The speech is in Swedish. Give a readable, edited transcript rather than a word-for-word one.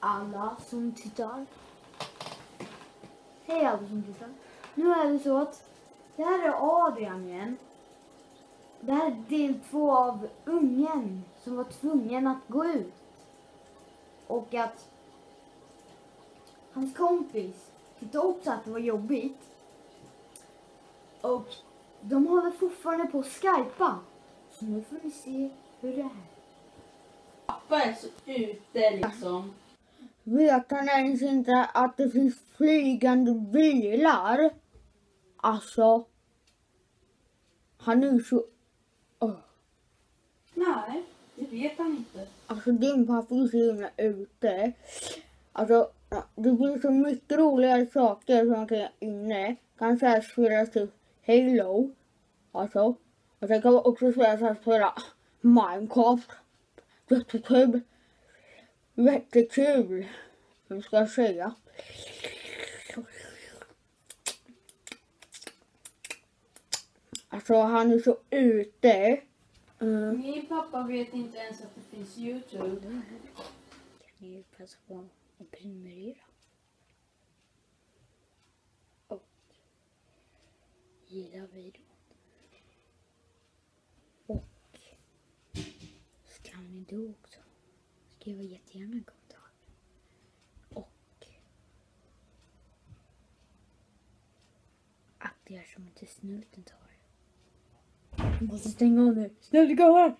alla som tittar. Hej alla som tittar. Nu är det så att det här är Adrian igen. Det här är del 2 av ungen som var tvungen att gå ut. Och att hans kompis tyckte också att det var jobbigt. Och de håller fortfarande på att skypa. Så nu får ni se hur det är. Pappa är så ute liksom. Vet han ens inte att det finns flygande bilar? Alltså. Han är så... Nej, det vet han inte. Alltså din pappa är så himla ute. Alltså det blir så mycket roligare saker som man kan göra inne. Kanske spela typ Halo. Alltså. Och sen kan man också spela Minecraft. Jättekul. Jättekul. Hur ska jag säga? Alltså han är så ute. Min pappa vet inte ens att det finns YouTube. Kan ni passa på att prenumerera? Och gilla videon. Och ska ni då också skriva jättegärna en kommentar. Och att det är som inte snuten tar. Jag måste stänga av nu. Snuten kommer!